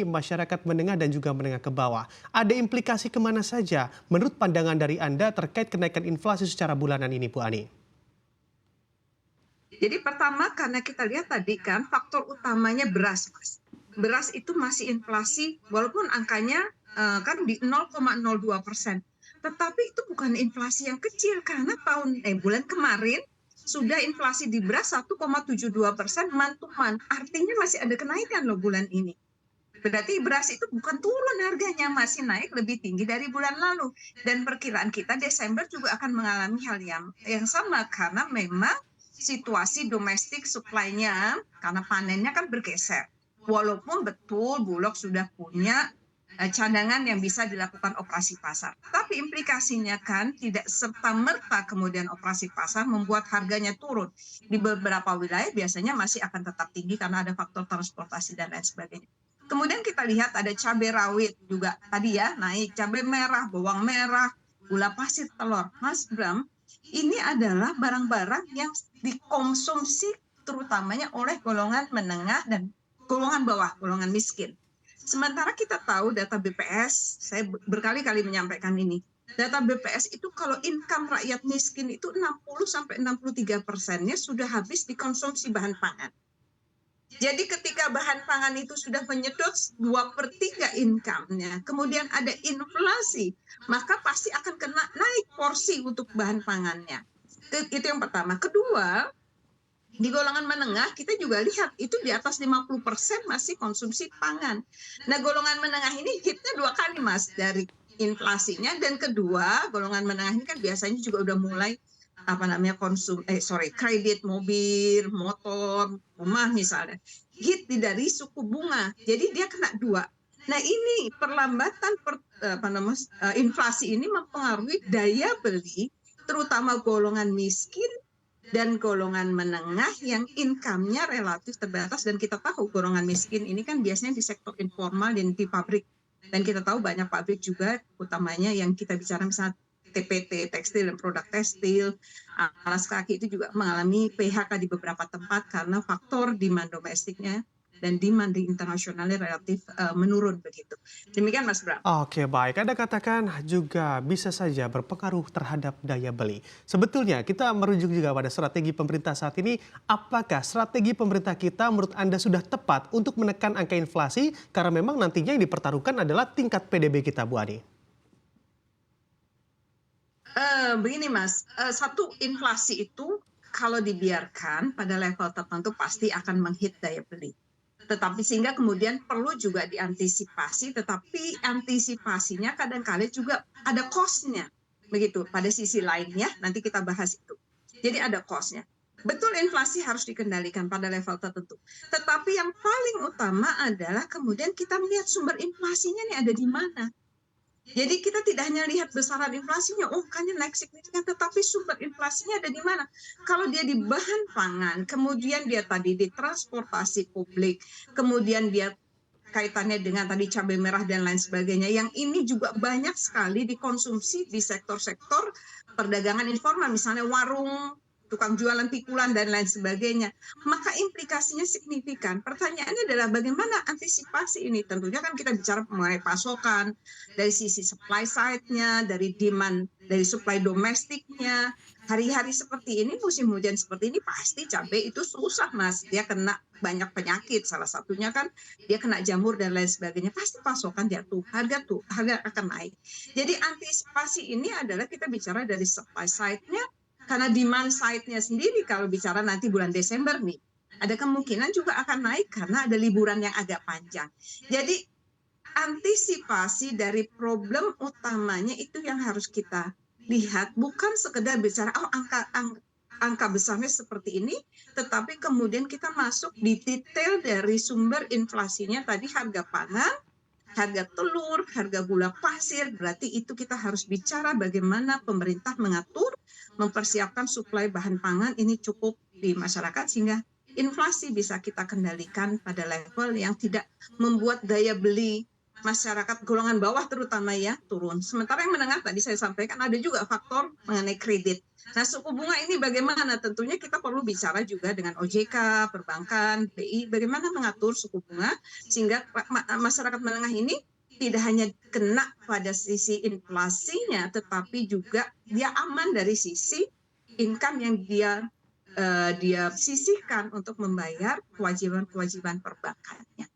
masyarakat menengah dan juga menengah ke bawah. Ada implikasi kemana saja menurut pandangan dari Anda terkait kenaikan inflasi secara bulanan ini, Bu Ani? Jadi pertama karena kita lihat tadi kan faktor utamanya beras, Mas. Beras itu masih inflasi walaupun angkanya kan di 0,02%. Tetapi itu bukan inflasi yang kecil karena bulan kemarin sudah inflasi di beras 1,72% month to month. Artinya masih ada kenaikan loh bulan ini. Berarti beras itu bukan turun harganya, masih naik lebih tinggi dari bulan lalu. Dan perkiraan kita Desember juga akan mengalami hal yang sama karena memang situasi domestik supply-nya karena panennya kan bergeser. Walaupun betul Bulog sudah punya cadangan yang bisa dilakukan operasi pasar. Tapi implikasinya kan tidak serta-merta kemudian operasi pasar membuat harganya turun. Di beberapa wilayah biasanya masih akan tetap tinggi karena ada faktor transportasi dan lain sebagainya. Kemudian kita lihat ada cabai rawit juga tadi ya naik, cabai merah, bawang merah, gula pasir, telur. Mas Bram, ini adalah barang-barang yang dikonsumsi terutamanya oleh golongan menengah dan golongan bawah, golongan miskin. Sementara kita tahu data BPS, saya berkali-kali menyampaikan ini, data BPS itu kalau income rakyat miskin itu 60-63%-nya sudah habis dikonsumsi bahan pangan. Jadi ketika bahan pangan itu sudah menyedot 2/3 income-nya, kemudian ada inflasi, maka pasti akan kena naik porsi untuk bahan pangannya. Itu yang pertama. Kedua, di golongan menengah kita juga lihat itu di atas 50% masih konsumsi pangan. Nah, golongan menengah ini hitnya 2 kali, Mas, dari inflasinya, dan kedua, golongan menengah ini kan biasanya juga udah mulai kredit mobil, motor, rumah misalnya. Hit dari suku bunga. Jadi dia kena 2. Nah, ini perlambatan inflasi ini mempengaruhi daya beli terutama golongan miskin dan golongan menengah yang income-nya relatif terbatas, dan kita tahu golongan miskin ini kan biasanya di sektor informal dan di pabrik. Dan kita tahu banyak pabrik juga utamanya yang kita bicara misalnya TPT, tekstil dan produk tekstil, alas kaki itu juga mengalami PHK di beberapa tempat karena faktor demand domestiknya dan demand internasionalnya relatif menurun begitu. Demikian Mas Bram. Oke, baik. Anda katakan juga bisa saja berpengaruh terhadap daya beli. Sebetulnya kita merujuk juga pada strategi pemerintah saat ini. Apakah strategi pemerintah kita menurut Anda sudah tepat untuk menekan angka inflasi? Karena memang nantinya yang dipertaruhkan adalah tingkat PDB kita, Bu Ani. Begini Mas, satu inflasi itu kalau dibiarkan pada level tertentu pasti akan menghit daya beli. Tetapi sehingga kemudian perlu juga diantisipasi, tetapi antisipasinya kadang-kala juga ada cost-nya. Begitu, pada sisi lainnya nanti kita bahas itu. Jadi ada cost-nya. Betul inflasi harus dikendalikan pada level tertentu. Tetapi yang paling utama adalah kemudian kita melihat sumber inflasinya nih ada di mana. Jadi kita tidak hanya lihat besaran inflasinya, oh kan naik signifikan, tetapi sumber inflasinya ada di mana? Kalau dia di bahan pangan, kemudian dia tadi di transportasi publik, kemudian dia kaitannya dengan tadi cabai merah dan lain sebagainya, yang ini juga banyak sekali dikonsumsi di sektor-sektor perdagangan informal, misalnya warung, tukang jualan pikulan dan lain sebagainya, maka implikasinya signifikan. Pertanyaannya adalah bagaimana antisipasi ini? Tentunya kan kita bicara mengenai pasokan, dari sisi supply side-nya, dari demand, dari supply domestiknya. Hari-hari seperti ini, musim hujan seperti ini, pasti cabai itu susah, Mas. Dia kena banyak penyakit, salah satunya kan dia kena jamur dan lain sebagainya. Pasti pasokan jatuh, harga akan naik. Jadi antisipasi ini adalah kita bicara dari supply side-nya, karena demand side-nya sendiri kalau bicara nanti bulan Desember nih, ada kemungkinan juga akan naik karena ada liburan yang agak panjang. Jadi antisipasi dari problem utamanya itu yang harus kita lihat, bukan sekedar bicara angka besarnya seperti ini, tetapi kemudian kita masuk di detail dari sumber inflasinya tadi, harga pangan, harga telur, harga gula pasir. Berarti itu kita harus bicara bagaimana pemerintah mengatur, mempersiapkan suplai bahan pangan ini cukup di masyarakat sehingga inflasi bisa kita kendalikan pada level yang tidak membuat daya beli masyarakat golongan bawah terutama ya turun. Sementara yang menengah tadi saya sampaikan ada juga faktor mengenai kredit. Nah, suku bunga ini bagaimana? Tentunya kita perlu bicara juga dengan OJK, perbankan, BI, bagaimana mengatur suku bunga sehingga masyarakat menengah ini tidak hanya kena pada sisi inflasinya, tetapi juga dia aman dari sisi income yang dia sisihkan untuk membayar kewajiban-kewajiban perbankannya.